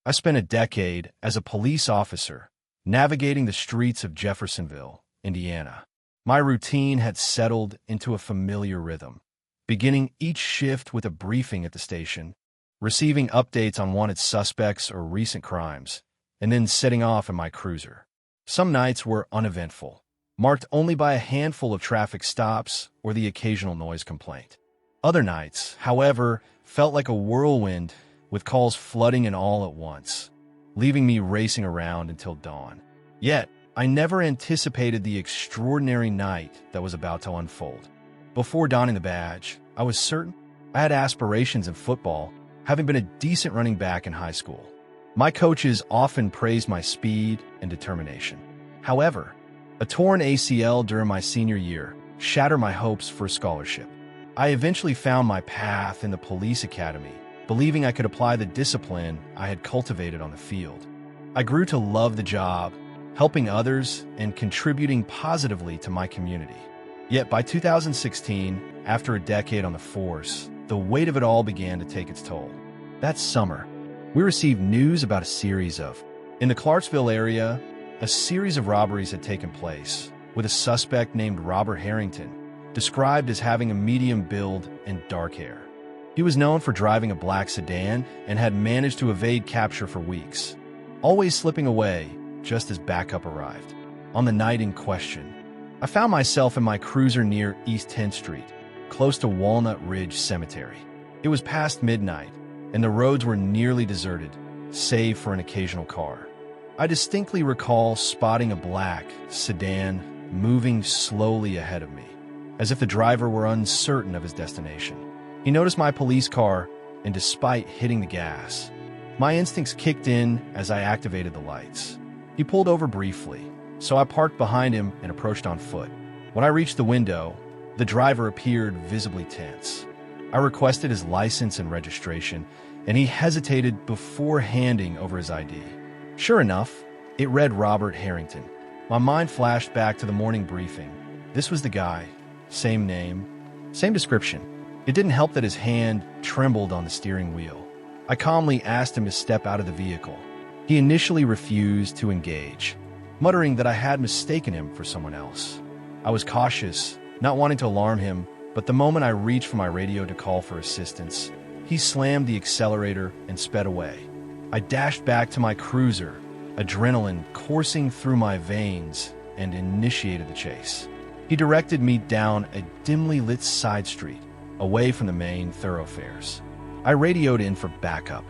I spent a decade as a police officer, navigating the streets of Jeffersonville, Indiana. My routine had settled into a familiar rhythm, beginning each shift with a briefing at the station, receiving updates on wanted suspects or recent crimes, and then setting off in my cruiser. Some nights were uneventful, marked only by a handful of traffic stops or the occasional noise complaint. Other nights, however, felt like a whirlwind, with calls flooding in all at once, leaving me racing around until dawn. Yet, I never anticipated the extraordinary night that was about to unfold. Before donning the badge, I was certain I had aspirations in football, having been a decent running back in high school. My coaches often praised my speed and determination. However, a torn ACL during my senior year shattered my hopes for a scholarship. I eventually found my path in the police academy, believing I could apply the discipline I had cultivated on the field. I grew to love the job, helping others and contributing positively to my community. Yet by 2016, after a decade on the force, the weight of it all began to take its toll. That summer, we received news about in the Clarksville area, a series of robberies had taken place, with a suspect named Robert Harrington, described as having a medium build and dark hair. He was known for driving a black sedan and had managed to evade capture for weeks, always slipping away just as backup arrived. On the night in question, I found myself in my cruiser near East 10th Street, close to Walnut Ridge Cemetery. It was past midnight, and the roads were nearly deserted, save for an occasional car. I distinctly recall spotting a black sedan moving slowly ahead of me, as if the driver were uncertain of his destination. He noticed my police car, and despite hitting the gas, my instincts kicked in as I activated the lights. He pulled over briefly, so I parked behind him and approached on foot. When I reached the window, the driver appeared visibly tense. I requested his license and registration, and he hesitated before handing over his ID. Sure enough, it read Robert Harrington. My mind flashed back to the morning briefing. This was the guy. Same name, same description. It didn't help that his hand trembled on the steering wheel. I calmly asked him to step out of the vehicle. He initially refused to engage, muttering that I had mistaken him for someone else. I was cautious, not wanting to alarm him, but the moment I reached for my radio to call for assistance, he slammed the accelerator and sped away. I dashed back to my cruiser, adrenaline coursing through my veins, and initiated the chase. He directed me down a dimly lit side street, away from the main thoroughfares. I radioed in for backup,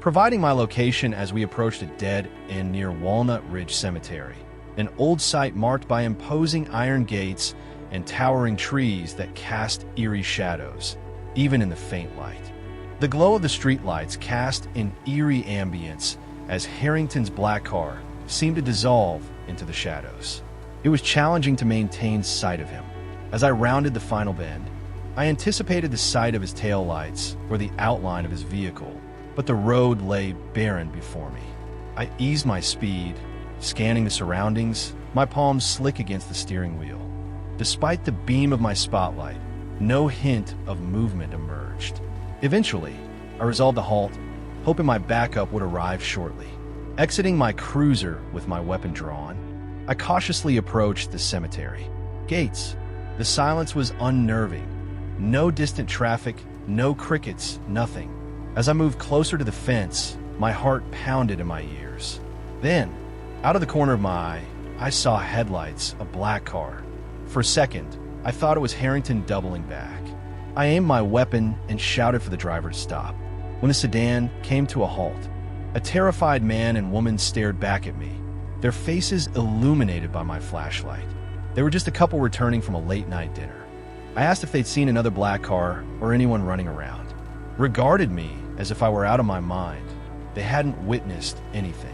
providing my location as we approached a dead end near Walnut Ridge Cemetery, an old site marked by imposing iron gates and towering trees that cast eerie shadows, even in the faint light. The glow of the streetlights cast an eerie ambience as Harrington's black car seemed to dissolve into the shadows. It was challenging to maintain sight of him. As I rounded the final bend, I anticipated the sight of his taillights or the outline of his vehicle, but the road lay barren before me. I eased my speed, scanning the surroundings, my palms slick against the steering wheel. Despite the beam of my spotlight, no hint of movement emerged. Eventually, I resolved to halt, hoping my backup would arrive shortly. Exiting my cruiser with my weapon drawn, I cautiously approached the cemetery gates. The silence was unnerving. No distant traffic, no crickets, nothing. As I moved closer to the fence, my heart pounded in my ears. Then, out of the corner of my eye, I saw headlights, a black car. For a second, I thought it was Harrington doubling back. I aimed my weapon and shouted for the driver to stop. When the sedan came to a halt, a terrified man and woman stared back at me, their faces illuminated by my flashlight. They were just a couple returning from a late-night dinner. I asked if they'd seen another black car or anyone running around. Regarded me as if I were out of my mind. They hadn't witnessed anything.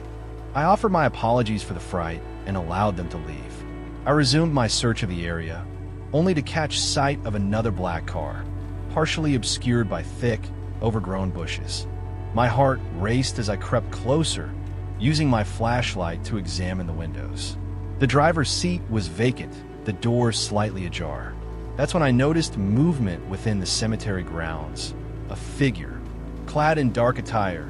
I offered my apologies for the fright and allowed them to leave. I resumed my search of the area, only to catch sight of another black car, partially obscured by thick, overgrown bushes. My heart raced as I crept closer, using my flashlight to examine the windows. The driver's seat was vacant, the door slightly ajar. That's when I noticed movement within the cemetery grounds. A figure, clad in dark attire,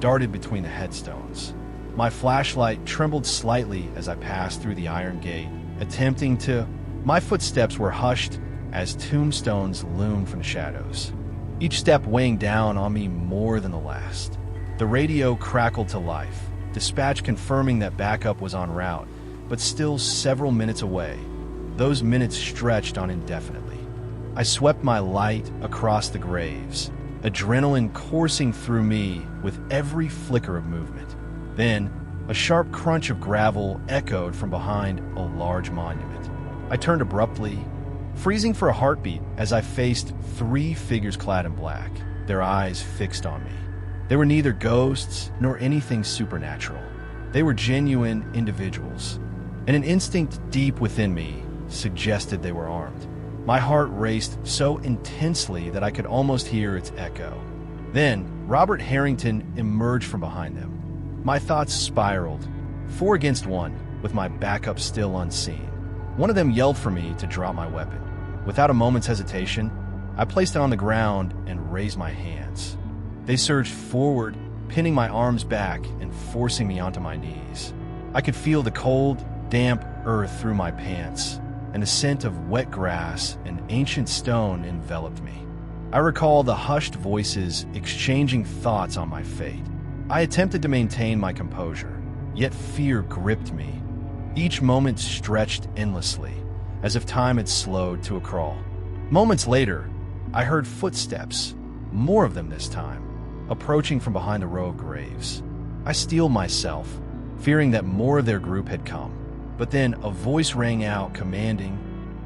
darted between the headstones. My flashlight trembled slightly as I passed through the iron gate, attempting to... My footsteps were hushed as tombstones loomed from the shadows, each step weighing down on me more than the last. The radio crackled to life, dispatch confirming that backup was en route, but still several minutes away. Those minutes stretched on indefinitely. I swept my light across the graves, adrenaline coursing through me with every flicker of movement. Then, a sharp crunch of gravel echoed from behind a large monument. I turned abruptly, freezing for a heartbeat as I faced three figures clad in black, their eyes fixed on me. They were neither ghosts nor anything supernatural. They were genuine individuals, and an instinct deep within me suggested they were armed. My heart raced so intensely that I could almost hear its echo. Then, Robert Harrington emerged from behind them. My thoughts spiraled, 4 against 1, with my backup still unseen. One of them yelled for me to drop my weapon. Without a moment's hesitation, I placed it on the ground and raised my hands. They surged forward, pinning my arms back and forcing me onto my knees. I could feel the cold, damp earth through my pants, and the scent of wet grass and ancient stone enveloped me. I recall the hushed voices exchanging thoughts on my fate. I attempted to maintain my composure, yet fear gripped me. Each moment stretched endlessly, as if time had slowed to a crawl. Moments later, I heard footsteps, more of them this time, approaching from behind a row of graves. I steeled myself, fearing that more of their group had come. But then a voice rang out commanding,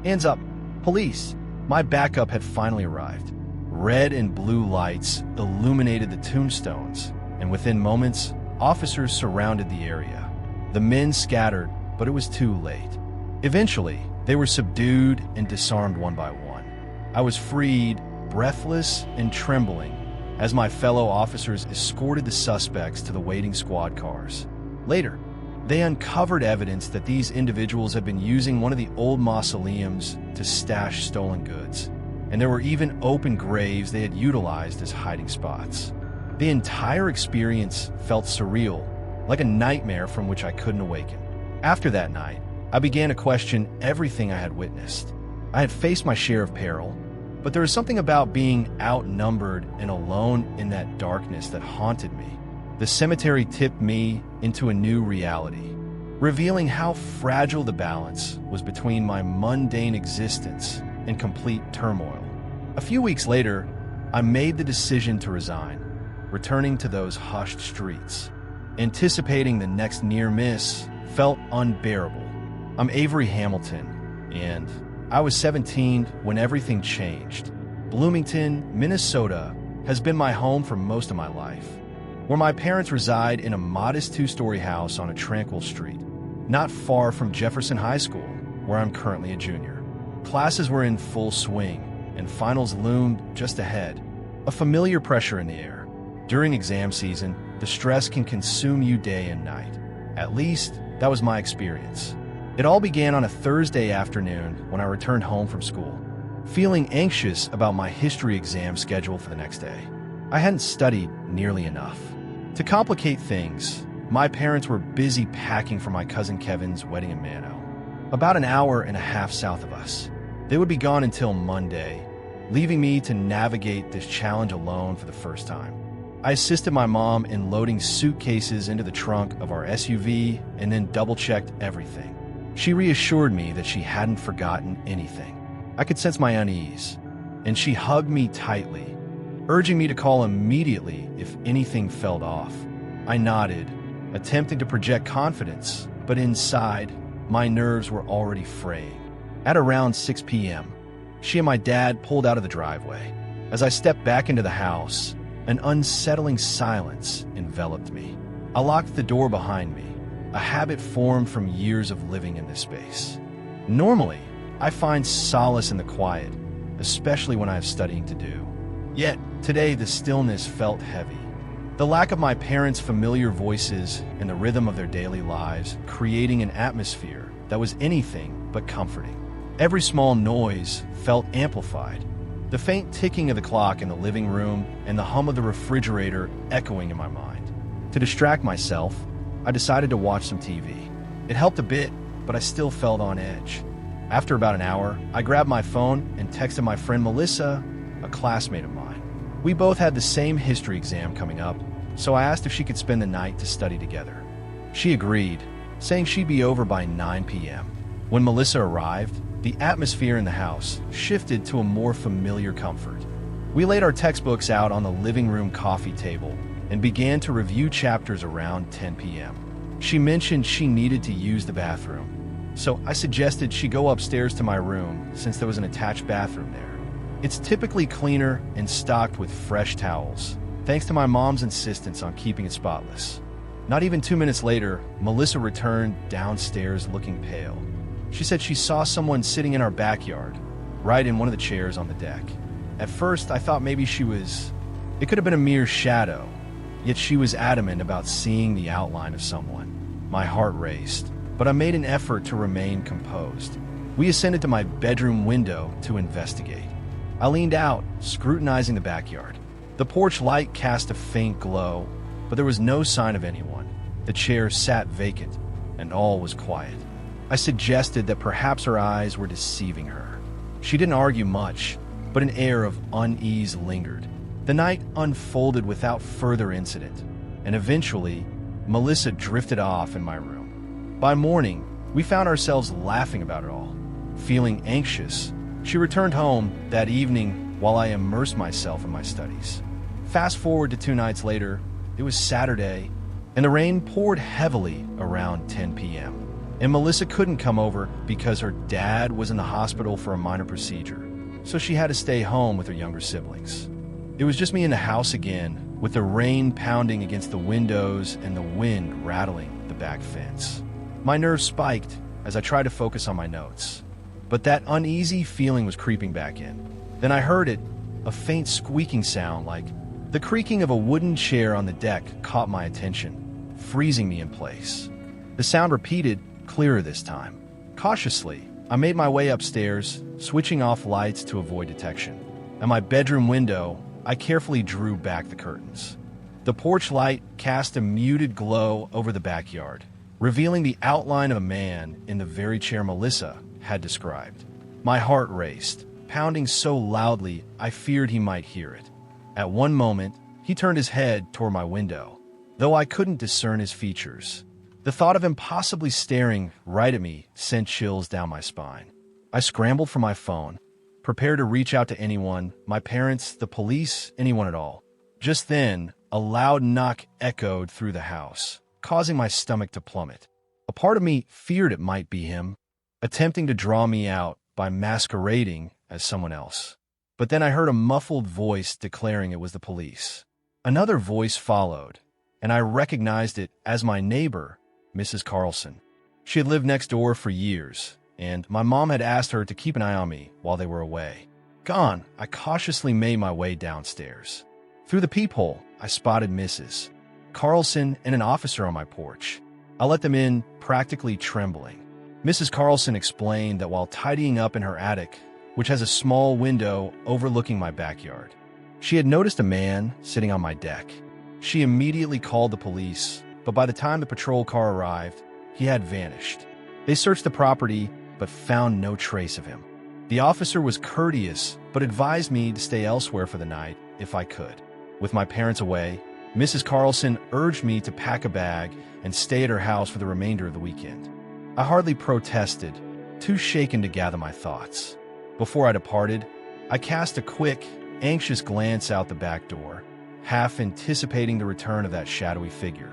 "Hands up, police!" My backup had finally arrived. Red and blue lights illuminated the tombstones, and within moments, officers surrounded the area. The men scattered, but it was too late. Eventually, they were subdued and disarmed one by one. I was freed, breathless and trembling, as my fellow officers escorted the suspects to the waiting squad cars. Later, they uncovered evidence that these individuals had been using one of the old mausoleums to stash stolen goods, and there were even open graves they had utilized as hiding spots. The entire experience felt surreal, like a nightmare from which I couldn't awaken. After that night, I began to question everything I had witnessed. I had faced my share of peril, but there was something about being outnumbered and alone in that darkness that haunted me. The cemetery tipped me into a new reality, revealing how fragile the balance was between my mundane existence and complete turmoil. A few weeks later, I made the decision to resign, returning to those hushed streets. Anticipating the next near miss felt unbearable. I'm Avery Hamilton, and I was 17 when everything changed. Bloomington, Minnesota has been my home for most of my life, where my parents reside in a modest 2-story house on a tranquil street, not far from Jefferson High School, where I'm currently a junior. Classes were in full swing, and finals loomed just ahead, a familiar pressure in the air. During exam season, the stress can consume you day and night. At least, that was my experience. It all began on a Thursday afternoon when I returned home from school, feeling anxious about my history exam schedule for the next day. I hadn't studied nearly enough. To complicate things, my parents were busy packing for my cousin Kevin's wedding in Mano, about an hour and a half south of us. They would be gone until Monday, leaving me to navigate this challenge alone for the first time. I assisted my mom in loading suitcases into the trunk of our SUV and then double-checked everything. She reassured me that she hadn't forgotten anything. I could sense my unease, and she hugged me tightly, urging me to call immediately if anything felt off. I nodded, attempting to project confidence, but inside, my nerves were already fraying. At around 6 p.m., she and my dad pulled out of the driveway. As I stepped back into the house, an unsettling silence enveloped me. I locked the door behind me, a habit formed from years of living in this space. Normally, I find solace in the quiet, especially when I have studying to do. Yet, today the stillness felt heavy. The lack of my parents' familiar voices and the rhythm of their daily lives creating an atmosphere that was anything but comforting. Every small noise felt amplified, the faint ticking of the clock in the living room and the hum of the refrigerator echoing in my mind. To distract myself, I decided to watch some TV. It helped a bit, but I still felt on edge. After about an hour, I grabbed my phone and texted my friend Melissa, a classmate of mine. We both had the same history exam coming up, so I asked if she could spend the night to study together. She agreed, saying she'd be over by 9 p.m. When Melissa arrived, the atmosphere in the house shifted to a more familiar comfort. We laid our textbooks out on the living room coffee table and began to review chapters around 10 p.m. She mentioned she needed to use the bathroom, so I suggested she go upstairs to my room since there was an attached bathroom there. It's typically cleaner and stocked with fresh towels, thanks to my mom's insistence on keeping it spotless. Not even 2 minutes later, Melissa returned downstairs looking pale. She said she saw someone sitting in our backyard, right in one of the chairs on the deck. At first, I thought maybe it could have been a mere shadow, yet she was adamant about seeing the outline of someone. My heart raced, but I made an effort to remain composed. We ascended to my bedroom window to investigate. I leaned out, scrutinizing the backyard. The porch light cast a faint glow, but there was no sign of anyone. The chair sat vacant, and all was quiet. I suggested that perhaps her eyes were deceiving her. She didn't argue much, but an air of unease lingered. The night unfolded without further incident, and eventually, Melissa drifted off in my room. By morning, we found ourselves laughing about it all. Feeling anxious, she returned home that evening while I immersed myself in my studies. Fast forward to 2 nights later, it was Saturday, and the rain poured heavily around 10 p.m. And Melissa couldn't come over because her dad was in the hospital for a minor procedure, so she had to stay home with her younger siblings. It was just me in the house again, with the rain pounding against the windows and the wind rattling the back fence. My nerves spiked as I tried to focus on my notes, but that uneasy feeling was creeping back in. Then I heard it, a faint squeaking sound like the creaking of a wooden chair on the deck caught my attention, freezing me in place. The sound repeated, clearer this time. Cautiously, I made my way upstairs, switching off lights to avoid detection. At my bedroom window, I carefully drew back the curtains. The porch light cast a muted glow over the backyard, revealing the outline of a man in the very chair Melissa had described. My heart raced, pounding so loudly I feared he might hear it. At one moment, he turned his head toward my window, though I couldn't discern his features. The thought of him possibly staring right at me sent chills down my spine. I scrambled for my phone, prepared to reach out to anyone, my parents, the police, anyone at all. Just then, a loud knock echoed through the house, causing my stomach to plummet. A part of me feared it might be him, attempting to draw me out by masquerading as someone else. But then I heard a muffled voice declaring it was the police. Another voice followed, and I recognized it as my neighbor, Mrs. Carlson. She had lived next door for years, and my mom had asked her to keep an eye on me while they were away. Gone, I cautiously made my way downstairs. Through the peephole, I spotted Mrs. Carlson and an officer on my porch. I let them in, practically trembling. Mrs. Carlson explained that while tidying up in her attic, which has a small window overlooking my backyard, she had noticed a man sitting on my deck. She immediately called the police, but by the time the patrol car arrived, he had vanished. They searched the property, but found no trace of him. The officer was courteous, but advised me to stay elsewhere for the night if I could. With my parents away, Mrs. Carlson urged me to pack a bag and stay at her house for the remainder of the weekend. I hardly protested, too shaken to gather my thoughts. Before I departed, I cast a quick, anxious glance out the back door, half anticipating the return of that shadowy figure.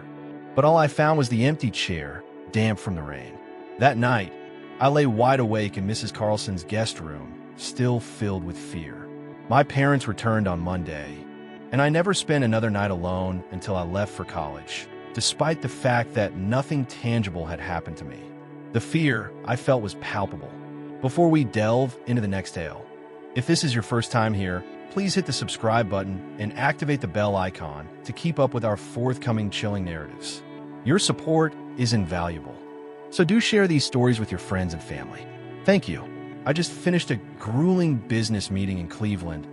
But all I found was the empty chair, damp from the rain. That night, I lay wide awake in Mrs. Carlson's guest room, still filled with fear. My parents returned on Monday, and I never spent another night alone until I left for college, despite the fact that nothing tangible had happened to me. The fear I felt was palpable. Before we delve into the next tale, if this is your first time here, please hit the subscribe button and activate the bell icon to keep up with our forthcoming chilling narratives. Your support is invaluable, so do share these stories with your friends and family. Thank you. I just finished a grueling business meeting in Cleveland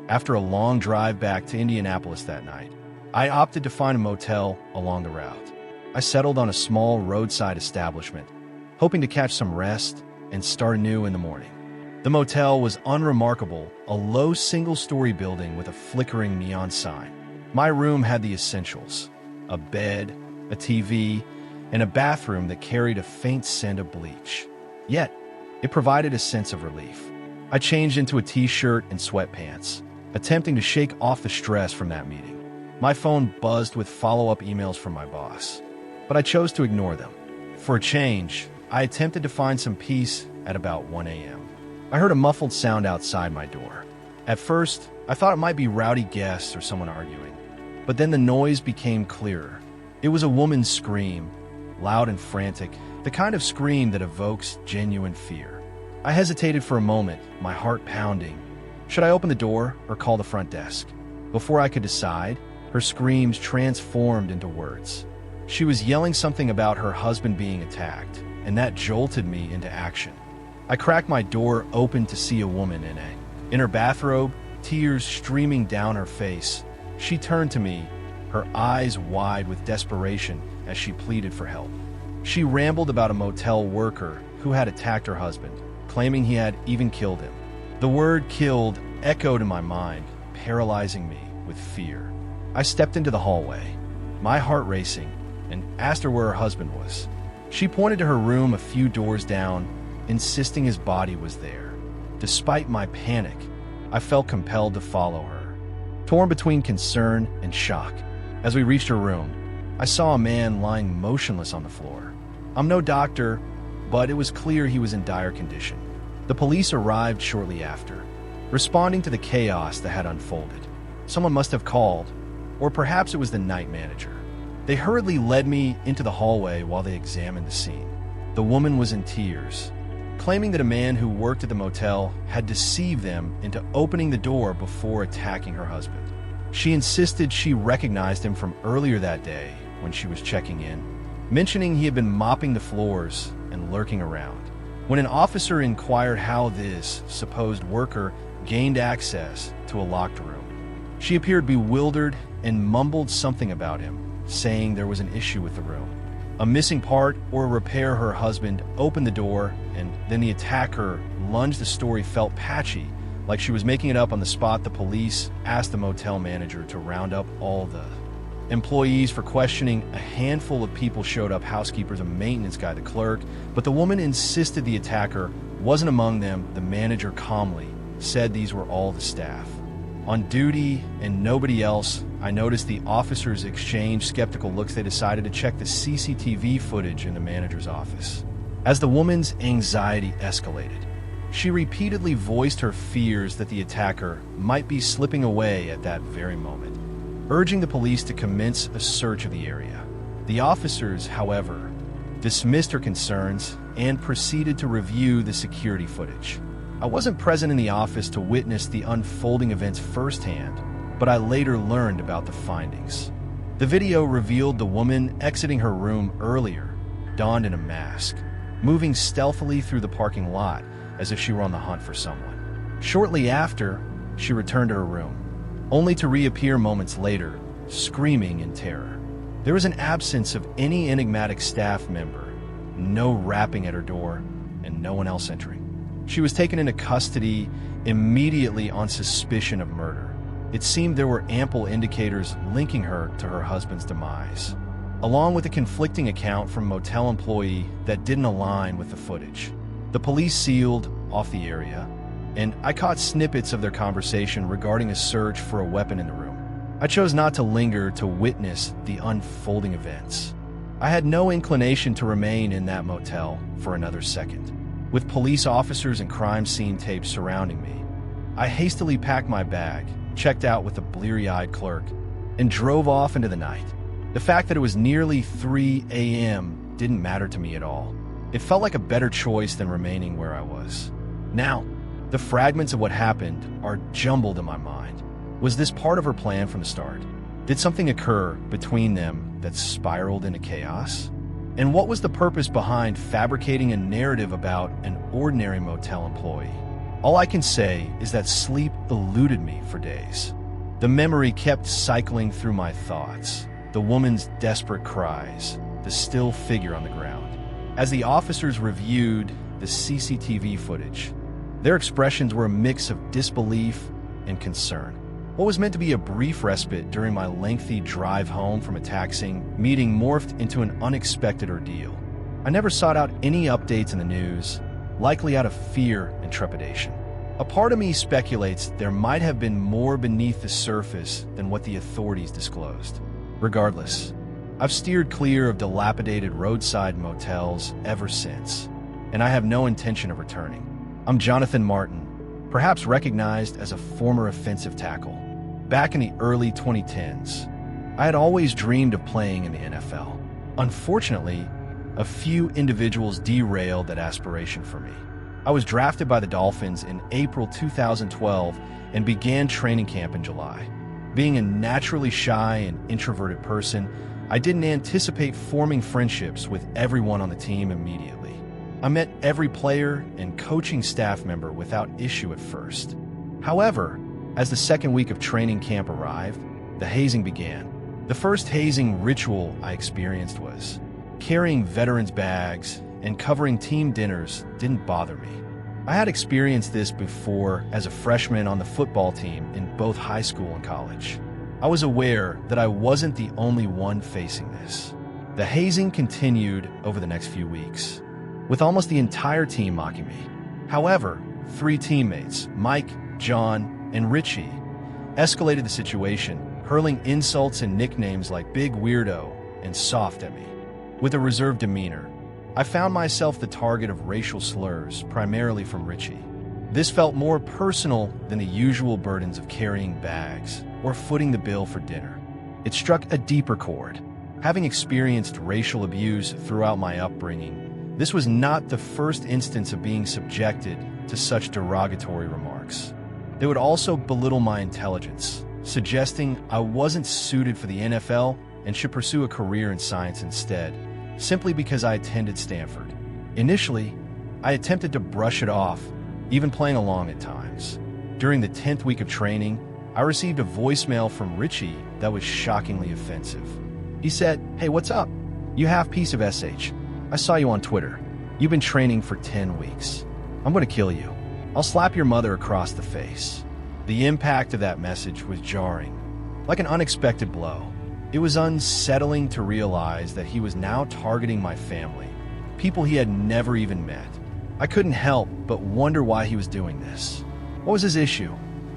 after a long drive back to Indianapolis that night. I opted to find a motel along the route. I settled on a small roadside establishment, hoping to catch some rest and start anew in the morning. The motel was unremarkable, a low single-story building with a flickering neon sign. My room had the essentials: a bed, a TV, and a bathroom that carried a faint scent of bleach. Yet, it provided a sense of relief. I changed into a t-shirt and sweatpants, attempting to shake off the stress from that meeting. My phone buzzed with follow-up emails from my boss, but I chose to ignore them. For a change, I attempted to find some peace at about 1 a.m. I heard a muffled sound outside my door. At first, I thought it might be rowdy guests or someone arguing, but then the noise became clearer. It was a woman's scream, loud and frantic, the kind of scream that evokes genuine fear. I hesitated for a moment, my heart pounding. Should I open the door or call the front desk? Before I could decide, her screams transformed into words. She was yelling something about her husband being attacked, and that jolted me into action. I cracked my door open to see a woman in her bathrobe, tears streaming down her face. She turned to me, her eyes wide with desperation as she pleaded for help. She rambled about a motel worker who had attacked her husband, claiming he had even killed him. The word "killed" echoed in my mind, paralyzing me with fear. I stepped into the hallway, my heart racing, and asked her where her husband was. She pointed to her room a few doors down, insisting his body was there. Despite my panic, I felt compelled to follow her, torn between concern and shock. As we reached her room, I saw a man lying motionless on the floor. I'm no doctor, but it was clear he was in dire condition. The police arrived shortly after, responding to the chaos that had unfolded. Someone must have called, or perhaps it was the night manager. They hurriedly led me into the hallway while they examined the scene. The woman was in tears, claiming that a man who worked at the motel had deceived them into opening the door before attacking her husband. She insisted she recognized him from earlier that day when she was checking in, mentioning he had been mopping the floors and lurking around. When an officer inquired how this supposed worker gained access to a locked room, she appeared bewildered and mumbled something about him, saying there was an issue with the room, a missing part or a repair. Her husband opened the door, and then the attacker lunged. The story felt patchy, like she was making it up on the spot. The police asked the motel manager to round up all the employees for questioning. A handful of people showed up: housekeepers, a maintenance guy, the clerk, but the woman insisted the attacker wasn't among them. The manager calmly said these were all the staff on duty and nobody else. I noticed the officers exchanged skeptical looks. They decided to check the CCTV footage in the manager's office. As the woman's anxiety escalated, she repeatedly voiced her fears that the attacker might be slipping away at that very moment, urging the police to commence a search of the area. The officers, however, dismissed her concerns and proceeded to review the security footage. I wasn't present in the office to witness the unfolding events firsthand, but I later learned about the findings. The video revealed the woman exiting her room earlier, donned in a mask, moving stealthily through the parking lot as if she were on the hunt for someone. Shortly after, she returned to her room, only to reappear moments later, screaming in terror. There was an absence of any enigmatic staff member, no rapping at her door, and no one else entering. She was taken into custody immediately on suspicion of murder. It seemed there were ample indicators linking her to her husband's demise, along with a conflicting account from a motel employee that didn't align with the footage. The police sealed off the area, and I caught snippets of their conversation regarding a search for a weapon in the room. I chose not to linger to witness the unfolding events. I had no inclination to remain in that motel for another second. With police officers and crime scene tapes surrounding me, I hastily packed my bag, checked out with a bleary-eyed clerk, and drove off into the night. The fact that it was nearly 3 a.m. didn't matter to me at all. It felt like a better choice than remaining where I was. Now, the fragments of what happened are jumbled in my mind. Was this part of her plan from the start? Did something occur between them that spiraled into chaos? And what was the purpose behind fabricating a narrative about an ordinary motel employee? All I can say is that sleep eluded me for days. The memory kept cycling through my thoughts. The woman's desperate cries, the still figure on the ground. As the officers reviewed the CCTV footage, their expressions were a mix of disbelief and concern. What was meant to be a brief respite during my lengthy drive home from a taxing meeting morphed into an unexpected ordeal. I never sought out any updates in the news, likely out of fear and trepidation. A part of me speculates there might have been more beneath the surface than what the authorities disclosed. Regardless, I've steered clear of dilapidated roadside motels ever since, and I have no intention of returning. I'm Jonathan Martin, perhaps recognized as a former offensive tackle. Back in the early 2010s, I had always dreamed of playing in the NFL. Unfortunately, a few individuals derailed that aspiration for me. I was drafted by the Dolphins in April 2012 and began training camp in July. Being a naturally shy and introverted person, I didn't anticipate forming friendships with everyone on the team immediately. I met every player and coaching staff member without issue at first. However, as the second week of training camp arrived, the hazing began. The first hazing ritual I experienced was carrying veterans' bags and covering team dinners didn't bother me. I had experienced this before as a freshman on the football team in both high school and college. I was aware that I wasn't the only one facing this. The hazing continued over the next few weeks, with almost the entire team mocking me. However, 3 teammates, Mike, John, and Richie, escalated the situation, hurling insults and nicknames like Big Weirdo and Soft at me. With a reserved demeanor, I found myself the target of racial slurs, primarily from Richie. This felt more personal than the usual burdens of carrying bags or footing the bill for dinner. It struck a deeper chord. Having experienced racial abuse throughout my upbringing, this was not the first instance of being subjected to such derogatory remarks. They would also belittle my intelligence, suggesting I wasn't suited for the NFL and should pursue a career in science instead, simply because I attended Stanford. Initially, I attempted to brush it off, even playing along at times. During the 10th week of training, I received a voicemail from Richie that was shockingly offensive. He said, "Hey, what's up? You half piece of SH. I saw you on Twitter. You've been training for 10 weeks. I'm going to kill you. I'll slap your mother across the face." The impact of that message was jarring, like an unexpected blow. It was unsettling to realize that he was now targeting my family, people he had never even met. I couldn't help but wonder why he was doing this. What was his issue?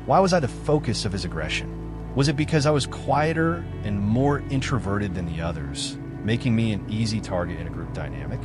Why was I the focus of his aggression? Was it because I was quieter and more introverted than the others, making me an easy target in a group dynamic?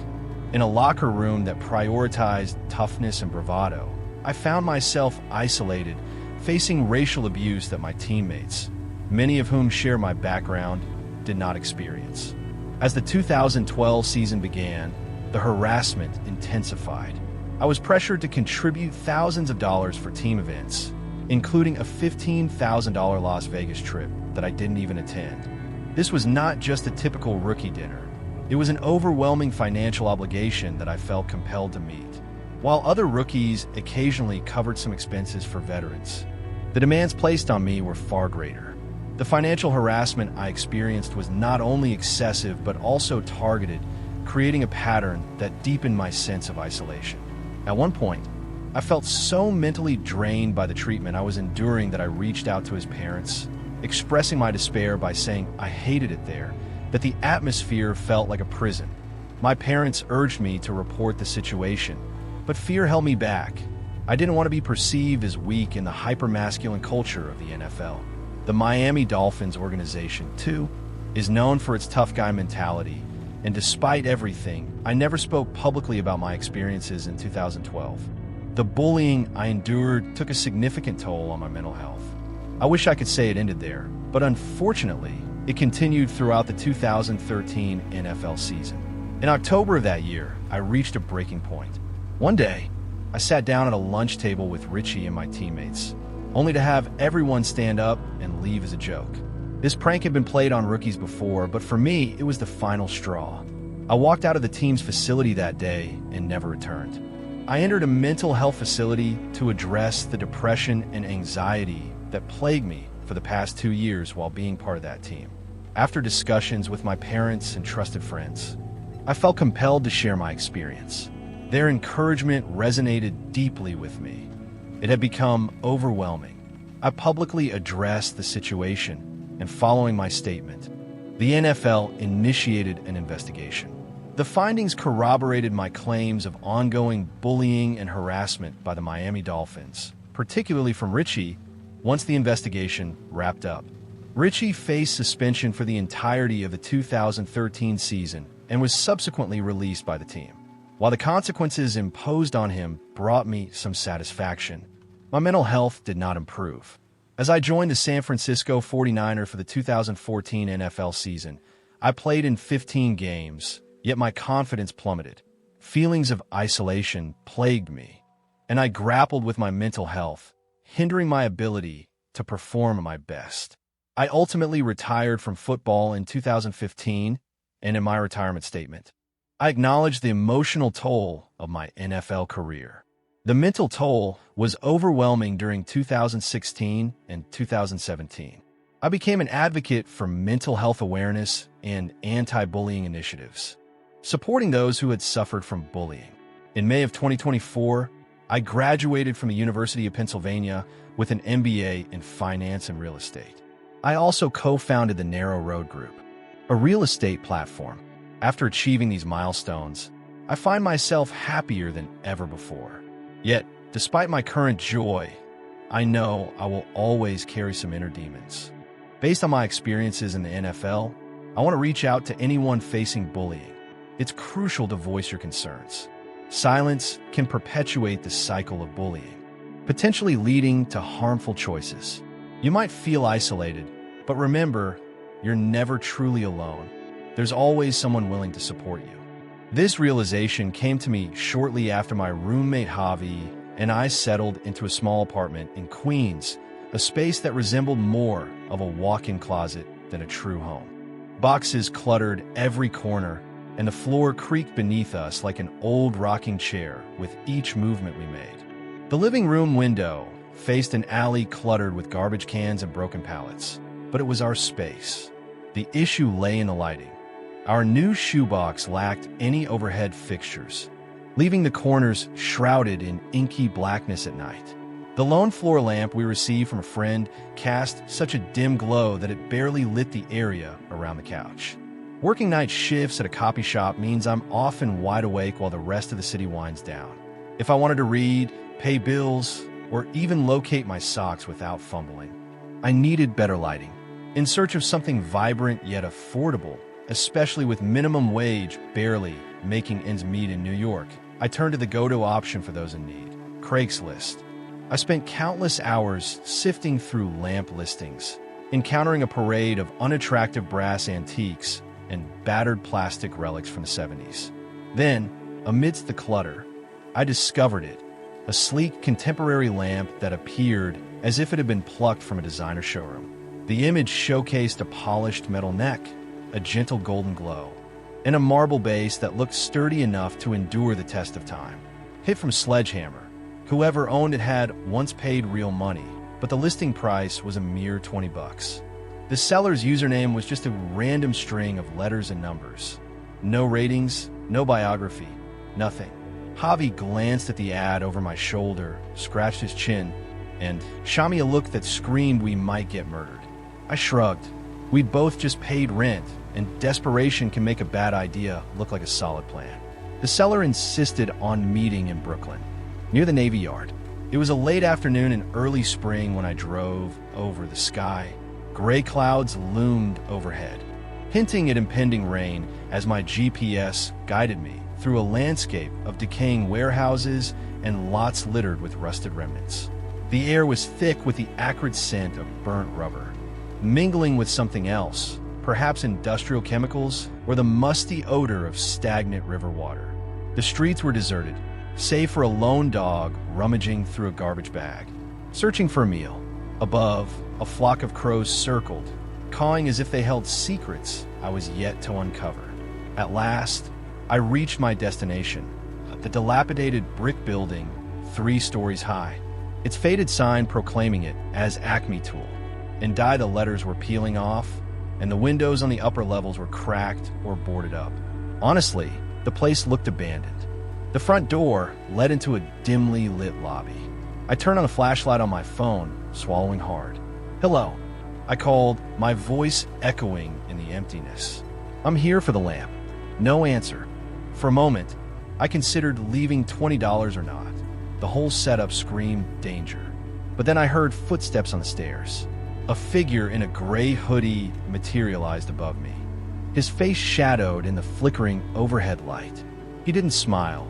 In a locker room that prioritized toughness and bravado, I found myself isolated, facing racial abuse that my teammates, many of whom share my background, did not experience. As the 2012 season began, the harassment intensified. I was pressured to contribute thousands of dollars for team events, including a $15,000 Las Vegas trip that I didn't even attend. This was not just a typical rookie dinner. It was an overwhelming financial obligation that I felt compelled to meet. While other rookies occasionally covered some expenses for veterans, the demands placed on me were far greater. The financial harassment I experienced was not only excessive but also targeted, creating a pattern that deepened my sense of isolation. At one point, I felt so mentally drained by the treatment I was enduring that I reached out to his parents, expressing my despair by saying I hated it there, that the atmosphere felt like a prison. My parents urged me to report the situation, but fear held me back. I didn't want to be perceived as weak in the hyper-masculine culture of the NFL. The Miami Dolphins organization, too, is known for its tough guy mentality, and despite everything, I never spoke publicly about my experiences in 2012. The bullying I endured took a significant toll on my mental health. I wish I could say it ended there, but unfortunately, it continued throughout the 2013 NFL season. In October of that year, I reached a breaking point. One day, I sat down at a lunch table with Richie and my teammates, only to have everyone stand up and leave as a joke. This prank had been played on rookies before, but for me, it was the final straw. I walked out of the team's facility that day and never returned. I entered a mental health facility to address the depression and anxiety that plagued me for for the past 2 years while being part of that team. After discussions with my parents and trusted friends, I felt compelled to share my experience. Their encouragement resonated deeply with me. It had become overwhelming. I publicly addressed the situation, and following my statement, the NFL initiated an investigation. The findings corroborated my claims of ongoing bullying and harassment by the Miami Dolphins, particularly from Richie, once the investigation wrapped up. Richie faced suspension for the entirety of the 2013 season and was subsequently released by the team. While the consequences imposed on him brought me some satisfaction, my mental health did not improve. As I joined the San Francisco 49ers for the 2014 NFL season, I played in 15 games, yet my confidence plummeted. Feelings of isolation plagued me, and I grappled with my mental health, hindering my ability to perform at my best. I ultimately retired from football in 2015, and in my retirement statement, I acknowledged the emotional toll of my NFL career. The mental toll was overwhelming during 2016 and 2017. I became an advocate for mental health awareness and anti-bullying initiatives, supporting those who had suffered from bullying. In May of 2024, I graduated from the University of Pennsylvania with an MBA in finance and real estate. I also co-founded the Narrow Road Group, a real estate platform. After achieving these milestones, I find myself happier than ever before. Yet, despite my current joy, I know I will always carry some inner demons. Based on my experiences in the NFL, I want to reach out to anyone facing bullying. It's crucial to voice your concerns. Silence can perpetuate the cycle of bullying, potentially leading to harmful choices. You might feel isolated, but remember, you're never truly alone. There's always someone willing to support you. This realization came to me shortly after my roommate Javi and I settled into a small apartment in Queens, a space that resembled more of a walk-in closet than a true home. Boxes cluttered every corner, and the floor creaked beneath us like an old rocking chair with each movement we made. The living room window faced an alley cluttered with garbage cans and broken pallets, but it was our space. The issue lay in the lighting. Our new shoebox lacked any overhead fixtures, leaving the corners shrouded in inky blackness at night. The lone floor lamp we received from a friend cast such a dim glow that it barely lit the area around the couch. Working night shifts at a copy shop means I'm often wide awake while the rest of the city winds down. If I wanted to read, pay bills, or even locate my socks without fumbling, I needed better lighting. In search of something vibrant yet affordable, especially with minimum wage barely making ends meet in New York, I turned to the go-to option for those in need, Craigslist. I spent countless hours sifting through lamp listings, encountering a parade of unattractive brass antiques and battered plastic relics from the 70s. Then, amidst the clutter, I discovered it, a sleek contemporary lamp that appeared as if it had been plucked from a designer showroom. The image showcased a polished metal neck, a gentle golden glow, and a marble base that looked sturdy enough to endure the test of time. Hit from Sledgehammer. Whoever owned it had once paid real money, but the listing price was a mere $20. The seller's username was just a random string of letters and numbers. No ratings, no biography, nothing. Javi glanced at the ad over my shoulder, scratched his chin, and shot me a look that screamed we might get murdered. I shrugged. We'd both just paid rent, and desperation can make a bad idea look like a solid plan. The seller insisted on meeting in Brooklyn, near the Navy Yard. It was a late afternoon in early spring when I drove over the sky. Gray clouds loomed overhead, hinting at impending rain as my GPS guided me through a landscape of decaying warehouses and lots littered with rusted remnants. The air was thick with the acrid scent of burnt rubber, mingling with something else, perhaps industrial chemicals or the musty odor of stagnant river water. The streets were deserted, save for a lone dog rummaging through a garbage bag, searching for a meal. Above, a flock of crows circled, cawing as if they held secrets I was yet to uncover. At last, I reached my destination, the dilapidated brick building 3 stories high, its faded sign proclaiming it as Acme Tool. and the letters were peeling off, and the windows on the upper levels were cracked or boarded up. Honestly, the place looked abandoned. The front door led into a dimly lit lobby. I turned on the flashlight on my phone, swallowing hard. "Hello," I called, my voice echoing in the emptiness. "I'm here for the lamp." No answer. For a moment, I considered leaving $20 or not. The whole setup screamed danger. But then I heard footsteps on the stairs. A figure in a gray hoodie materialized above me. His face shadowed in the flickering overhead light. He didn't smile.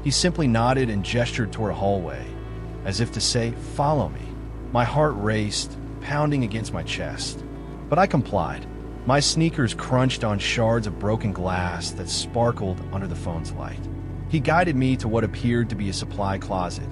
He simply nodded and gestured toward a hallway, as if to say, "Follow me." My heart raced, pounding against my chest. But I complied. My sneakers crunched on shards of broken glass that sparkled under the phone's light. He guided me to what appeared to be a supply closet,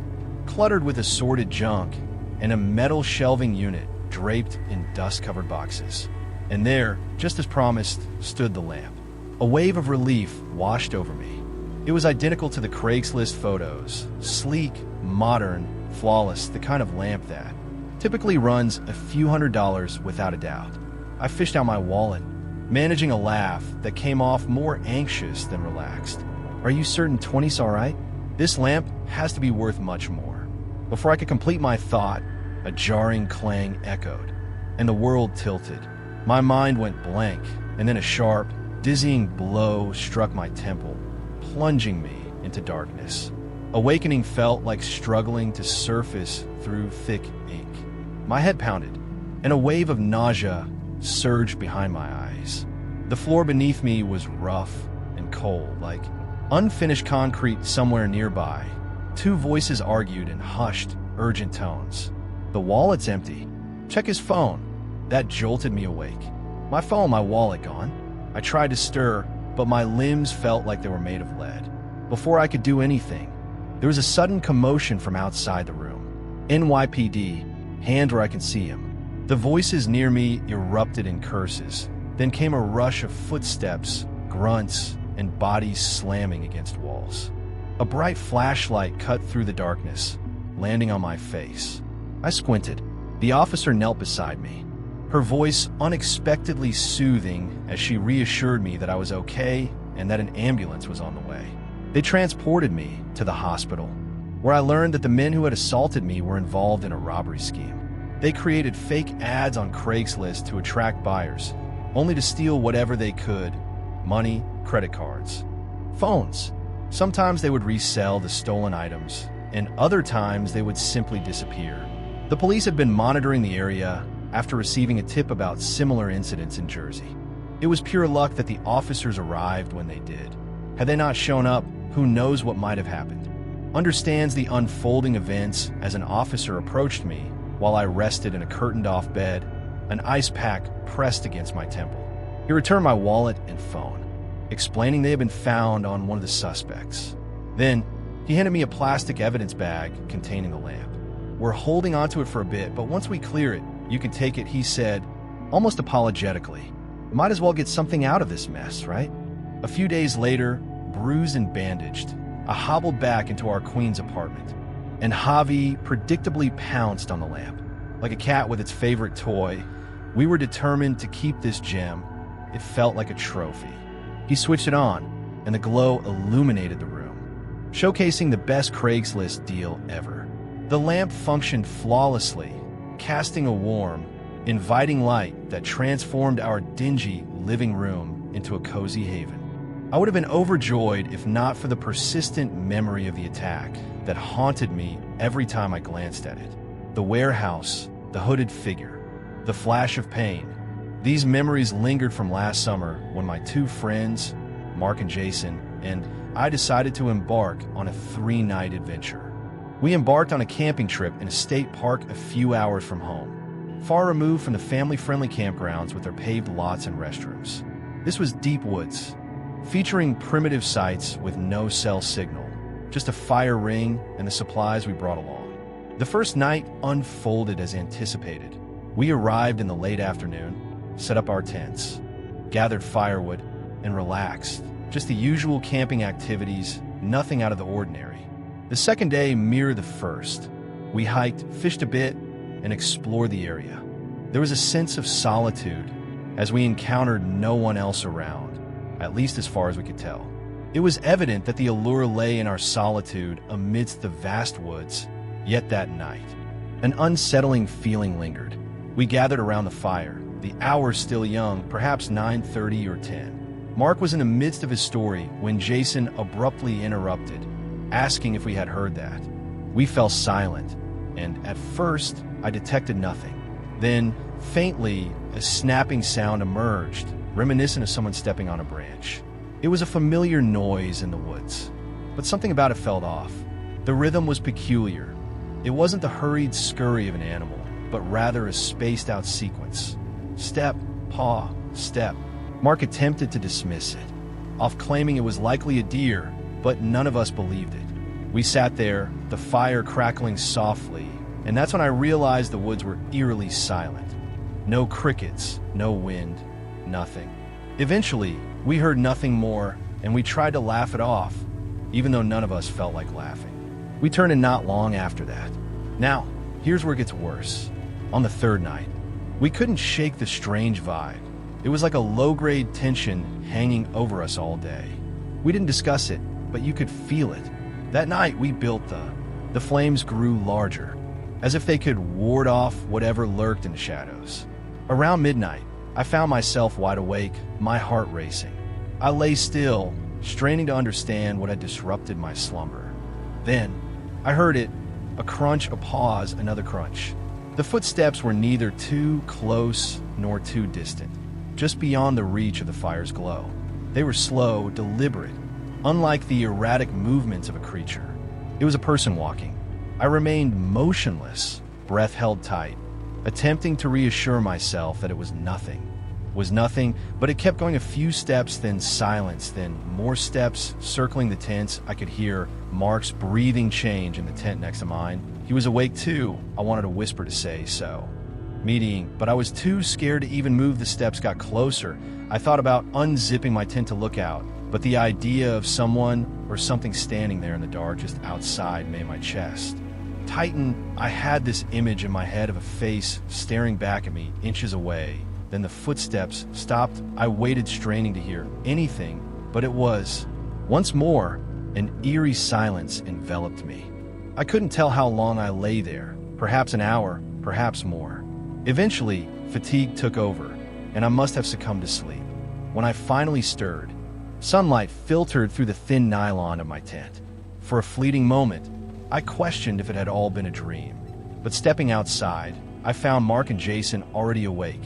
cluttered with assorted junk, and a metal shelving unit draped in dust-covered boxes. And there, just as promised, stood the lamp. A wave of relief washed over me. It was identical to the Craigslist photos, sleek, modern, flawless, the kind of lamp that typically runs a few $100s without a doubt. I fished out my wallet, managing a laugh that came off more anxious than relaxed. "Are you certain 20's all right? This lamp has to be worth much more." Before I could complete my thought, a jarring clang echoed, and the world tilted. My mind went blank, and then a sharp, dizzying blow struck my temple, plunging me into darkness. Awakening felt like struggling to surface through thick ink. My head pounded, and a wave of nausea surged behind my eyes. The floor beneath me was rough and cold, like unfinished concrete somewhere nearby. Two voices argued in hushed, urgent tones. "The wallet's empty. Check his phone." That jolted me awake. My phone, my wallet gone. I tried to stir, but my limbs felt like they were made of lead. Before I could do anything, there was a sudden commotion from outside the room. "NYPD, hand where I can see him." The voices near me erupted in curses. Then came a rush of footsteps, grunts, and bodies slamming against walls. A bright flashlight cut through the darkness, landing on my face. I squinted. The officer knelt beside me, her voice unexpectedly soothing as she reassured me that I was okay and that an ambulance was on the way. They transported me to the hospital, where I learned that the men who had assaulted me were involved in a robbery scheme. They created fake ads on Craigslist to attract buyers, only to steal whatever they could: money, credit cards, phones. Sometimes they would resell the stolen items, and other times they would simply disappear. The police had been monitoring the area after receiving a tip about similar incidents in Jersey. It was pure luck that the officers arrived when they did. Had they not shown up, who knows what might have happened. Understands the unfolding events as an officer approached me while I rested in a curtained-off bed, an ice pack pressed against my temple. He returned my wallet and phone, explaining they had been found on one of the suspects. Then, he handed me a plastic evidence bag containing the lamp. "We're holding onto it for a bit, but once we clear it, you can take it," he said, almost apologetically. "Might as well get something out of this mess, right?" A few days later, bruised and bandaged, I hobbled back into our Queens apartment, and Javi predictably pounced on the lamp. Like a cat with its favorite toy, we were determined to keep this gem. It felt like a trophy. He switched it on, and the glow illuminated the room, showcasing the best Craigslist deal ever. The lamp functioned flawlessly, casting a warm, inviting light that transformed our dingy living room into a cozy haven. I would have been overjoyed if not for the persistent memory of the attack that haunted me every time I glanced at it. The warehouse, the hooded figure, the flash of pain. These memories lingered from last summer when my two friends, Mark and Jason, and I decided to embark on a 3-night adventure. We embarked on a camping trip in a state park a few hours from home, far removed from the family-friendly campgrounds with their paved lots and restrooms. This was deep woods, featuring primitive sites with no cell signal, just a fire ring and the supplies we brought along. The first night unfolded as anticipated. We arrived in the late afternoon, set up our tents, gathered firewood, and relaxed. Just the usual camping activities, nothing out of the ordinary. The second day mirrored the first. We hiked, fished a bit, and explored the area. There was a sense of solitude, as we encountered no one else around, at least as far as we could tell. It was evident that the allure lay in our solitude amidst the vast woods, yet that night, an unsettling feeling lingered. We gathered around the fire, the hour still young, perhaps 9:30 or 10. Mark was in the midst of his story when Jason abruptly interrupted, asking if we had heard that. We fell silent, and at first I detected nothing. Then, faintly, a snapping sound emerged, reminiscent of someone stepping on a branch. It was a familiar noise in the woods, but something about it felt off. The rhythm was peculiar. It wasn't the hurried scurry of an animal, but rather a spaced-out sequence. Step, paw, step. Mark attempted to dismiss it, off claiming it was likely a deer, but none of us believed it. We sat there, the fire crackling softly, and that's when I realized the woods were eerily silent. No crickets, no wind, nothing. Eventually, we heard nothing more, and we tried to laugh it off, even though none of us felt like laughing. We turned in not long after that. Now, here's where it gets worse. On the third night, we couldn't shake the strange vibe. It was like a low-grade tension hanging over us all day. We didn't discuss it, but you could feel it. That night, we built the flames grew larger, as if they could ward off whatever lurked in the shadows. Around midnight, I found myself wide awake, my heart racing. I lay still, straining to understand what had disrupted my slumber. Then, I heard it, a crunch, a pause, another crunch. The footsteps were neither too close nor too distant, just beyond the reach of the fire's glow. They were slow, deliberate, unlike the erratic movements of a creature. It was a person walking. I remained motionless, breath held tight, attempting to reassure myself that it was nothing. But it kept going a few steps, then silence, then more steps, circling the tents. I could hear Mark's breathing change in the tent next to mine. He was awake too. I wanted to whisper to say so. But I was too scared to even move. The steps got closer. I thought about unzipping my tent to look out, but the idea of someone or something standing there in the dark just outside made my chest tighten. I had this image in my head of a face staring back at me inches away. Then the footsteps stopped. I waited, straining to hear anything, but it was, once more, an eerie silence enveloped me. I couldn't tell how long I lay there, perhaps an hour, perhaps more. Eventually, fatigue took over, and I must have succumbed to sleep. When I finally stirred, sunlight filtered through the thin nylon of my tent. For a fleeting moment, I questioned if it had all been a dream. But stepping outside, I found Mark and Jason already awake,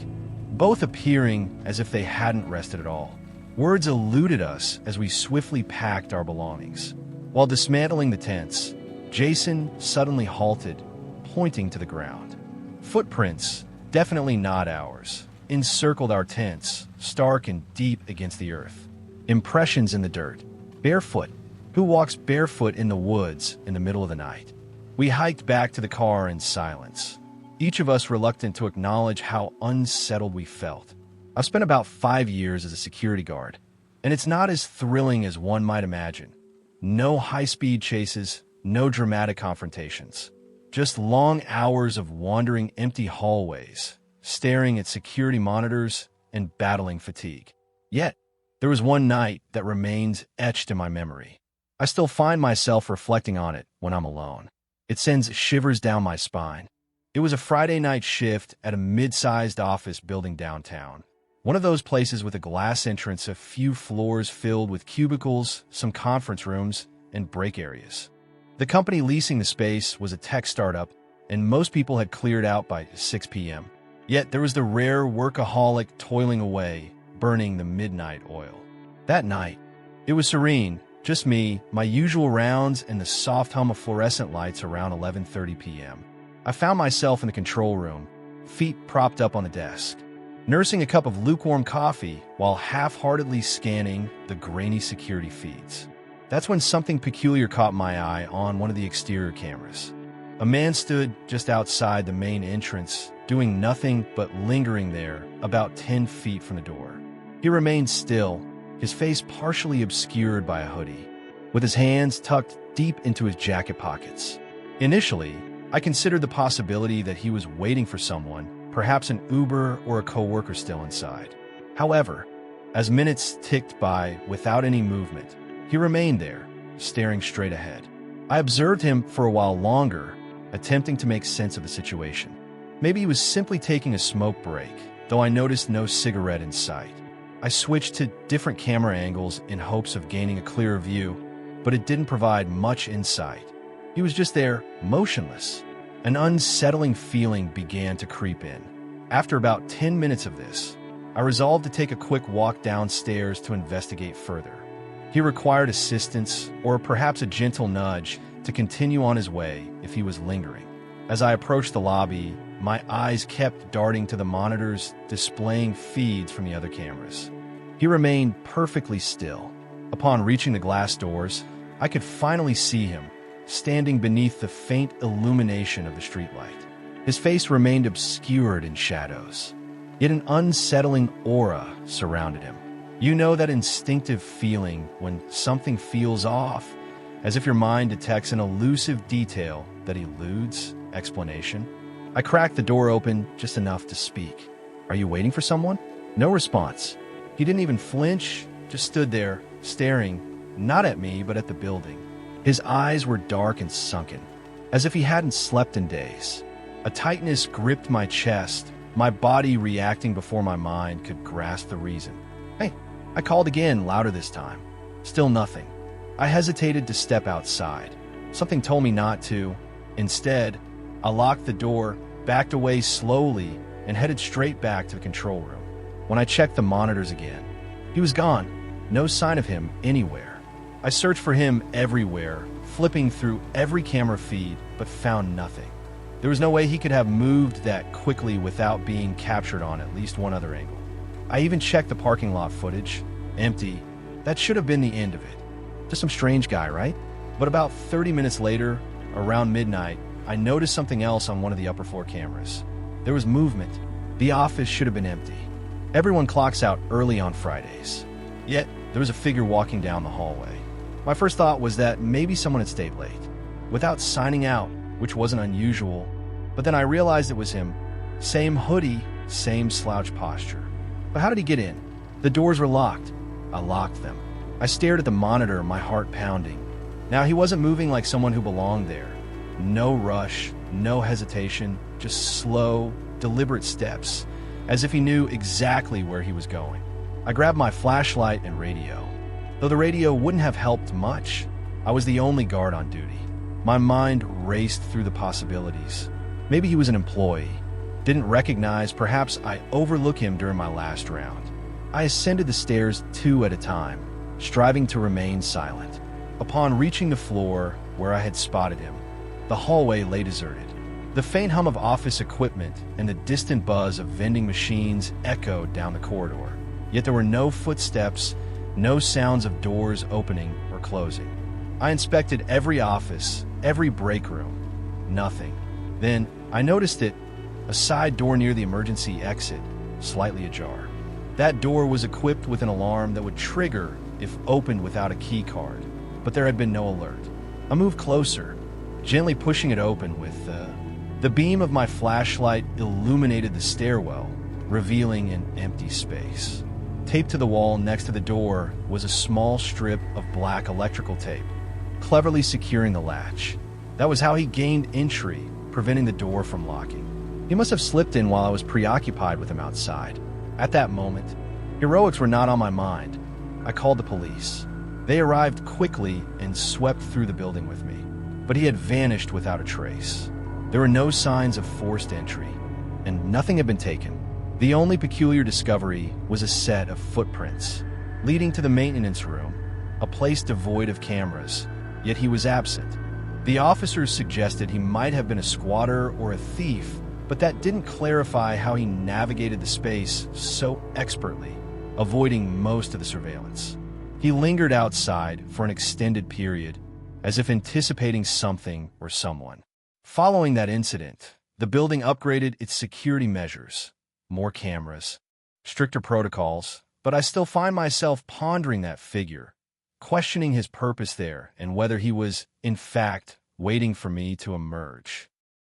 both appearing as if they hadn't rested at all. Words eluded us as we swiftly packed our belongings. While dismantling the tents, Jason suddenly halted, pointing to the ground. Footprints, definitely not ours, encircled our tents, stark and deep against the earth. Impressions in the dirt. Barefoot. Who walks barefoot in the woods in the middle of the night? We hiked back to the car in silence, each of us reluctant to acknowledge how unsettled we felt. I've spent about 5 years as a security guard, and it's not as thrilling as one might imagine. No high-speed chases, no dramatic confrontations. Just long hours of wandering empty hallways, staring at security monitors, and battling fatigue. Yet, there was one night that remains etched in my memory. I still find myself reflecting on it when I'm alone. It sends shivers down my spine. It was a Friday night shift at a mid-sized office building downtown. One of those places with a glass entrance, a few floors filled with cubicles, some conference rooms, and break areas. The company leasing the space was a tech startup, and most people had cleared out by 6 p.m. Yet there was the rare workaholic toiling away, burning the midnight oil. That night, it was serene, just me, my usual rounds, and the soft hum of fluorescent lights around 11:30 p.m. I found myself in the control room, feet propped up on the desk, nursing a cup of lukewarm coffee while half-heartedly scanning the grainy security feeds. That's when something peculiar caught my eye on one of the exterior cameras. A man stood just outside the main entrance, doing nothing but lingering there about 10 feet from the door. He remained still, his face partially obscured by a hoodie, with his hands tucked deep into his jacket pockets. Initially, I considered the possibility that he was waiting for someone, perhaps an Uber or a coworker still inside. However, as minutes ticked by without any movement, he remained there, staring straight ahead. I observed him for a while longer, attempting to make sense of the situation. Maybe he was simply taking a smoke break, though I noticed no cigarette in sight. I switched to different camera angles in hopes of gaining a clearer view, but it didn't provide much insight. He was just there, motionless. An unsettling feeling began to creep in. After about 10 minutes of this, I resolved to take a quick walk downstairs to investigate further. He required assistance, or perhaps a gentle nudge, to continue on his way if he was lingering. As I approached the lobby, my eyes kept darting to the monitors displaying feeds from the other cameras. He remained perfectly still. Upon reaching the glass doors, I could finally see him, standing beneath the faint illumination of the streetlight. His face remained obscured in shadows, yet an unsettling aura surrounded him. You know that instinctive feeling when something feels off, as if your mind detects an elusive detail that eludes explanation? I cracked the door open just enough to speak. "Are you waiting for someone?" No response. He didn't even flinch, just stood there, staring, not at me, but at the building. His eyes were dark and sunken, as if he hadn't slept in days. A tightness gripped my chest, my body reacting before my mind could grasp the reason. "Hey," I called again, louder this time. Still nothing. I hesitated to step outside. Something told me not to. Instead, I locked the door, backed away slowly, and headed straight back to the control room. When I checked the monitors again, he was gone. No sign of him anywhere. I searched for him everywhere, flipping through every camera feed, but found nothing. There was no way he could have moved that quickly without being captured on at least one other angle. I even checked the parking lot footage. Empty. That should have been the end of it. Just some strange guy, right? But about 30 minutes later, around midnight, I noticed something else on one of the upper floor cameras. There was movement. The office should have been empty. Everyone clocks out early on Fridays. Yet, there was a figure walking down the hallway. My first thought was that maybe someone had stayed late, without signing out, which wasn't unusual. But then I realized it was him. Same hoodie, same slouch posture. But how did he get in? The doors were locked. I locked them. I stared at the monitor, my heart pounding. Now he wasn't moving like someone who belonged there. No rush, no hesitation, just slow, deliberate steps, as if he knew exactly where he was going. I grabbed my flashlight and radio. Though the radio wouldn't have helped much, I was the only guard on duty. My mind raced through the possibilities. Maybe he was an employee. Didn't recognize, perhaps I overlooked him during my last round. I ascended the stairs 2 at a time, striving to remain silent. Upon reaching the floor where I had spotted him, the hallway lay deserted. The faint hum of office equipment and the distant buzz of vending machines echoed down the corridor. Yet there were no footsteps, no sounds of doors opening or closing. I inspected every office, every break room. Nothing. Then I noticed it, a side door near the emergency exit, slightly ajar. That door was equipped with an alarm that would trigger if opened without a key card, but there had been no alert. I moved closer, gently pushing it open with the beam of my flashlight illuminated the stairwell, revealing an empty space. Taped to the wall next to the door was a small strip of black electrical tape, cleverly securing the latch. That was how he gained entry, preventing the door from locking. He must have slipped in while I was preoccupied with him outside. At that moment, heroics were not on my mind. I called the police. They arrived quickly and swept through the building with me, but he had vanished without a trace. There were no signs of forced entry, and nothing had been taken. The only peculiar discovery was a set of footprints leading to the maintenance room, a place devoid of cameras, yet he was absent. The officers suggested he might have been a squatter or a thief, but that didn't clarify how he navigated the space so expertly, avoiding most of the surveillance. He lingered outside for an extended period, as if anticipating something or someone. Following that incident, the building upgraded its security measures, more cameras, stricter protocols, but I still find myself pondering that figure, questioning his purpose there and whether he was, in fact, waiting for me to emerge.